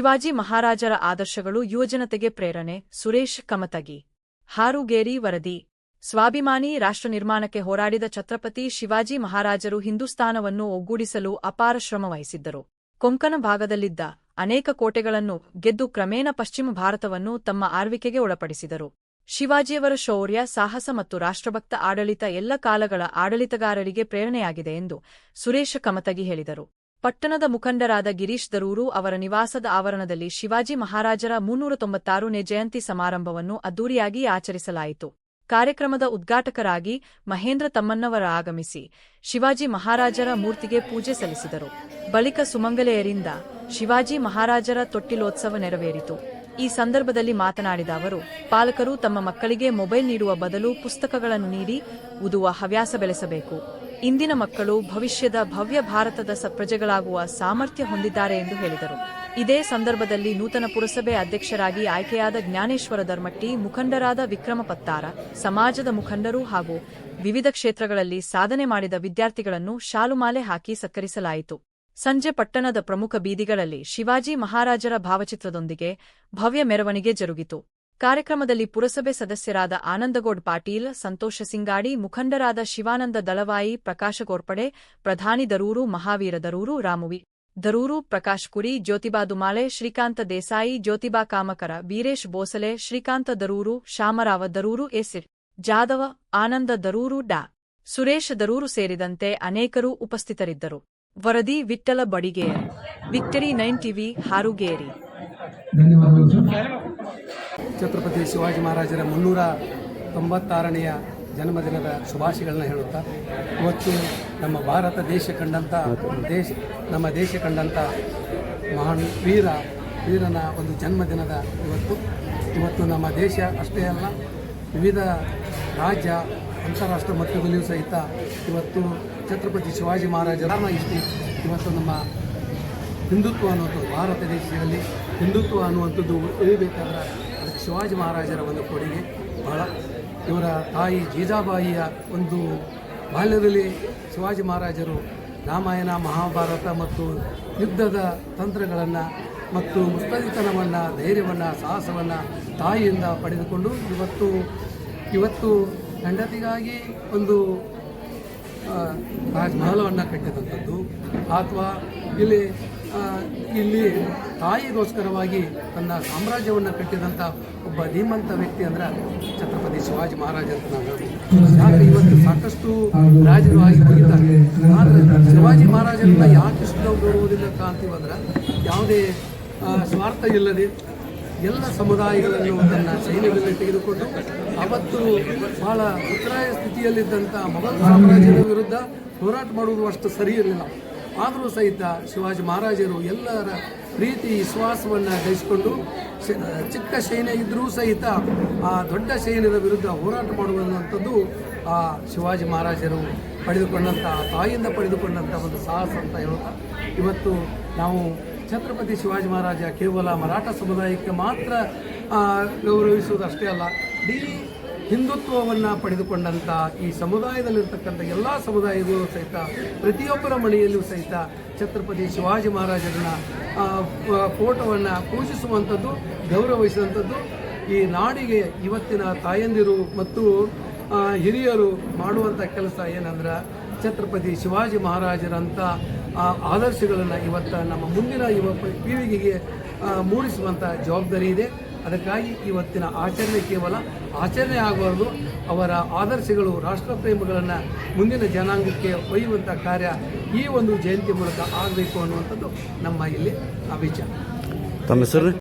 ಶಿವಾಜಿ ಮಹಾರಾಜರ ಆದರ್ಶಗಳು ಯುವಜನತೆಗೆ ಪ್ರೇರಣೆ. ಸುರೇಶ್ ಕಮತಗಿ. ಹಾರುಗೇರಿ ವರದಿ. ಸ್ವಾಭಿಮಾನಿ ರಾಷ್ಟ್ರ ನಿರ್ಮಾಣಕ್ಕೆ ಹೋರಾಡಿದ ಛತ್ರಪತಿ ಶಿವಾಜಿ ಮಹಾರಾಜರು ಹಿಂದೂಸ್ತಾನವನ್ನು ಒಗ್ಗೂಡಿಸಲು ಅಪಾರ ಶ್ರಮವಹಿಸಿದ್ದರು. ಕೊಂಕಣ ಭಾಗದಲ್ಲಿದ್ದ ಅನೇಕ ಕೋಟೆಗಳನ್ನು ಗೆದ್ದು ಕ್ರಮೇಣ ಪಶ್ಚಿಮ ಭಾರತವನ್ನು ತಮ್ಮ ಆಳ್ವಿಕೆಗೆ ಒಳಪಡಿಸಿದರು. ಶಿವಾಜಿಯವರ ಶೌರ್ಯ, ಸಾಹಸ ಮತ್ತು ರಾಷ್ಟ್ರಭಕ್ತ ಆಡಳಿತ ಎಲ್ಲ ಕಾಲಗಳ ಆಡಳಿತಗಾರರಿಗೆ ಪ್ರೇರಣೆಯಾಗಿದೆ ಎಂದು ಸುರೇಶ ಕಮತಗಿ ಹೇಳಿದರು. ಪಟ್ಟಣದ ಮುಖಂಡರಾದ ಗಿರೀಶ್ ದರೂರು ಅವರ ನಿವಾಸದ ಆವರಣದಲ್ಲಿ ಶಿವಾಜಿ ಮಹಾರಾಜರ 396ನೇ ಜಯಂತಿ ಸಮಾರಂಭವನ್ನು ಅದ್ದೂರಿಯಾಗಿ ಆಚರಿಸಲಾಯಿತು. ಕಾರ್ಯಕ್ರಮದ ಉದ್ಘಾಟಕರಾಗಿ ಮಹೇಂದ್ರ ತಮ್ಮಣ್ಣವರ ಆಗಮಿಸಿ ಶಿವಾಜಿ ಮಹಾರಾಜರ ಮೂರ್ತಿಗೆ ಪೂಜೆ ಸಲ್ಲಿಸಿದರು. ಬಳಿಕ ಸುಮಂಗಲೆಯರಿಂದ ಶಿವಾಜಿ ಮಹಾರಾಜರ ತೊಟ್ಟಿಲೋತ್ಸವ ನೆರವೇರಿತು. ಈ ಸಂದರ್ಭದಲ್ಲಿ ಮಾತನಾಡಿದ ಅವರು, ಪಾಲಕರು ತಮ್ಮ ಮಕ್ಕಳಿಗೆ ಮೊಬೈಲ್ ನೀಡುವ ಬದಲು ಪುಸ್ತಕಗಳನ್ನು ನೀಡಿ ಓದುವ ಹವ್ಯಾಸ ಬೆಳೆಸಬೇಕು. ಇಂದಿನ ಮಕ್ಕಳು ಭವಿಷ್ಯದ ಭವ್ಯ ಭಾರತದ ಪ್ರಜೆಗಳಾಗುವ ಸಾಮರ್ಥ್ಯ ಹೊಂದಿದ್ದಾರೆ ಎಂದು ಹೇಳಿದರು. ಇದೇ ಸಂದರ್ಭದಲ್ಲಿ ನೂತನ ಪುರಸಭೆ ಅಧ್ಯಕ್ಷರಾಗಿ ಆಯ್ಕೆಯಾದ ಜ್ಞಾನೇಶ್ವರ ಧರ್ಮಟ್ಟಿ, ಮುಖಂಡರಾದ ವಿಕ್ರಮ ಪತ್ತಾರ, ಸಮಾಜದ ಮುಖಂಡರು ಹಾಗೂ ವಿವಿಧ ಕ್ಷೇತ್ರಗಳಲ್ಲಿ ಸಾಧನೆ ಮಾಡಿದ ವಿದ್ಯಾರ್ಥಿಗಳನ್ನು ಶಾಲುಮಾಲೆ ಹಾಕಿ ಸತ್ಕರಿಸಲಾಯಿತು. ಸಂಜೆ ಪಟ್ಟಣದ ಪ್ರಮುಖ ಬೀದಿಗಳಲ್ಲಿ ಶಿವಾಜಿ ಮಹಾರಾಜರ ಭಾವಚಿತ್ರದೊಂದಿಗೆ ಭವ್ಯ ಮೆರವಣಿಗೆ ಜರುಗಿತು. ಕಾರ್ಯಕ್ರಮದಲ್ಲಿ ಪುರಸಭೆ ಸದಸ್ಯರಾದ ಆನಂದಗೌಡ್ ಪಾಟೀಲ್, ಸಂತೋಷ ಸಿಂಗಾಡಿ, ಮುಖಂಡರಾದ ಶಿವಾನಂದ ದಳವಾಯಿ, ಪ್ರಕಾಶ ಗೋರ್ಪಡೆ, ಪ್ರಧಾನಿ ದರೂರು, ಮಹಾವೀರ ದರೂರು, ರಾಮುವಿ ದರೂರು, ಪ್ರಕಾಶ್ ಕುರಿ, ಜ್ಯೋತಿಬಾ ದುಮಾಳೆ, ಶ್ರೀಕಾಂತ ದೇಸಾಯಿ, ಜ್ಯೋತಿಬಾ ಕಾಮಕರ, ವೀರೇಶ್ ಬೋಸಲೆ, ಶ್ರೀಕಾಂತ ದರೂರು, ಶಾಮರಾವ ದರೂರು, ಎಸಿರ್ ಜಾದವ, ಆನಂದ ದರೂರು, ಡಾ. ಸುರೇಶ್ ದರೂರು ಸೇರಿದಂತೆ ಅನೇಕರು ಉಪಸ್ಥಿತರಿದ್ದರು. ವರದಿ ವಿಠ್ಠಲ ಬಡಿಗೇರ್. Victory 9 TV, Harugeri. ಛತ್ರಪತಿ ಶಿವಾಜಿ ಮಹಾರಾಜರ 396ನೆಯ ಜನ್ಮದಿನದ ಶುಭಾಶಯಗಳನ್ನ ಹೇಳುತ್ತಾ, ಇವತ್ತು ನಮ್ಮ ಭಾರತ ದೇಶ ಕಂಡಂಥ ಮಹಾನ್ ವೀರನ ಒಂದು ಜನ್ಮದಿನದ ಇವತ್ತು ನಮ್ಮ ದೇಶ ಅಷ್ಟೇ ಅಲ್ಲ, ವಿವಿಧ ರಾಜ್ಯ ಅಂತಾರಾಷ್ಟ್ರ ಮಟ್ಟದಲ್ಲಿಯೂ ಸಹಿತ ಇವತ್ತು ಛತ್ರಪತಿ ಶಿವಾಜಿ ಮಹಾರಾಜರ ಇವತ್ತು ನಮ್ಮ ಹಿಂದುತ್ವ ಅನ್ನುವಂಥದ್ದು, ಭಾರತ ದೇಶದಲ್ಲಿ ಹಿಂದುತ್ವ ಅನ್ನುವಂಥದ್ದು ಉಳಿಬೇಕಾದ್ರೆ ಅದಕ್ಕೆ ಶಿವಾಜಿ ಮಹಾರಾಜರ ಒಂದು ಕೊಡುಗೆ ಬಹಳ. ಇವರ ತಾಯಿ ಜೀಜಾಬಾಯಿಯ ಒಂದು ಬಾಲ್ಯದಲ್ಲಿ ಶಿವಾಜಿ ಮಹಾರಾಜರು ರಾಮಾಯಣ, ಮಹಾಭಾರತ ಮತ್ತು ಯುದ್ಧದ ತಂತ್ರಗಳನ್ನು ಮತ್ತು ಮುಸ್ತದಿತನವನ್ನು, ಧೈರ್ಯವನ್ನು, ಸಾಹಸವನ್ನು ತಾಯಿಯಿಂದ ಪಡೆದುಕೊಂಡು ಇವತ್ತು ಹೆಂಡತಿಗಾಗಿ ಒಂದು ರಾಜಮಹಲವನ್ನು ಕಟ್ಟಿದಂಥದ್ದು, ಅಥವಾ ಇಲ್ಲಿ ತಾಯಿಗೋಸ್ಕರವಾಗಿ ತನ್ನ ಸಾಮ್ರಾಜ್ಯವನ್ನು ಕಟ್ಟಿದಂಥ ಒಬ್ಬ ಧೀಮಂತ ವ್ಯಕ್ತಿ ಅಂದ್ರೆ ಛತ್ರಪತಿ ಶಿವಾಜಿ ಮಹಾರಾಜ ಅಂತ ನಾವು ಹೇಳ್ಬೋದು. ಯಾಕೆ ಇವತ್ತು ಸಾಕಷ್ಟು ರಾಜರು ಆಗಿ ಹೋಗಿದ್ದಾರೆ, ಆದರೆ ಶಿವಾಜಿ ಮಹಾರಾಜರನ್ನ ಯಾಕಿಷ್ಟು ನಾವು ಗೌರವದಿಂದ ಕಾಣ್ತೀವಂದ್ರೆ ಯಾವುದೇ ಸ್ವಾರ್ಥ ಇಲ್ಲದೆ ಎಲ್ಲ ಸಮುದಾಯಗಳನ್ನು ತನ್ನ ಸೈನ್ಯದಲ್ಲಿ ತೆಗೆದುಕೊಂಡು ಅವತ್ತು ಬಹಳ ಉತ್ತರಾಯ ಸ್ಥಿತಿಯಲ್ಲಿದ್ದಂಥ ಮೊಘಲ್ ಸಾಮ್ರಾಜ್ಯದ ವಿರುದ್ಧ ಹೋರಾಟ ಮಾಡುವುದು ಅಷ್ಟು ಸರಿ ಇರಲಿಲ್ಲ. ಆದರೂ ಸಹಿತ ಶಿವಾಜಿ ಮಹಾರಾಜರು ಎಲ್ಲರ ಪ್ರೀತಿ ವಿಶ್ವಾಸವನ್ನು ಗಳಿಸಿಕೊಂಡು ಚಿಕ್ಕ ಸೈನ್ಯ ಇದ್ದರೂ ಸಹಿತ ಆ ದೊಡ್ಡ ಸೈನ್ಯದ ವಿರುದ್ಧ ಹೋರಾಟ ಮಾಡುವಂಥದ್ದು ಆ ಶಿವಾಜಿ ಮಹಾರಾಜರು ಪಡೆದುಕೊಂಡಂಥ, ತಾಯಿಯಿಂದ ಪಡೆದುಕೊಂಡಂಥ ಒಂದು ಸಾಹಸ ಅಂತ ಹೇಳುತ್ತಾ, ಇವತ್ತು ನಾವು ಛತ್ರಪತಿ ಶಿವಾಜಿ ಮಹಾರಾಜ ಕೇವಲ ಮರಾಠ ಸಮುದಾಯಕ್ಕೆ ಮಾತ್ರ ಗೌರವಿಸುವುದಷ್ಟೇ ಅಲ್ಲ, ಇಡೀ ಹಿಂದುತ್ವವನ್ನು ಪಡೆದುಕೊಂಡಂಥ ಈ ಸಮುದಾಯದಲ್ಲಿರ್ತಕ್ಕಂಥ ಎಲ್ಲ ಸಮುದಾಯಗಳು ಸಹಿತ ಪ್ರತಿಯೊಬ್ಬರ ಮನೆಯಲ್ಲೂ ಸಹಿತ ಛತ್ರಪತಿ ಶಿವಾಜಿ ಮಹಾರಾಜರನ್ನ ಫೋಟೋವನ್ನು ಪೂಜಿಸುವಂಥದ್ದು, ಗೌರವಿಸುವಂಥದ್ದು ಈ ನಾಡಿಗೆ ಇವತ್ತಿನ ತಾಯಂದಿರು ಮತ್ತು ಹಿರಿಯರು ಮಾಡುವಂಥ ಕೆಲಸ ಏನಂದ್ರೆ ಛತ್ರಪತಿ ಶಿವಾಜಿ ಮಹಾರಾಜರಂಥ ಆದರ್ಶಗಳನ್ನು ಇವತ್ತು ನಮ್ಮ ಮುಂದಿನ ಪೀಳಿಗೆಗೆ ಮೂಡಿಸುವಂಥ ಜವಾಬ್ದಾರಿ ಇದೆ. ಅದಕ್ಕಾಗಿ ಇವತ್ತಿನ ಆಚರಣೆ ಕೇವಲ ಆಚರಣೆ ಆಗಬಾರ್ದು, ಅವರ ಆದರ್ಶಗಳು, ರಾಷ್ಟ್ರಪ್ರೇಮಗಳನ್ನು ಮುಂದಿನ ಜನಾಂಗಕ್ಕೆ ಒಯ್ಯುವಂಥ ಕಾರ್ಯ ಈ ಒಂದು ಜಯಂತಿ ಮೂಲಕ ಆಗಬೇಕು ಅನ್ನುವಂಥದ್ದು ನಮ್ಮ ಇಲ್ಲಿ ವಿಚಾರ. ತಮ್ಮ ಹೆಸರು?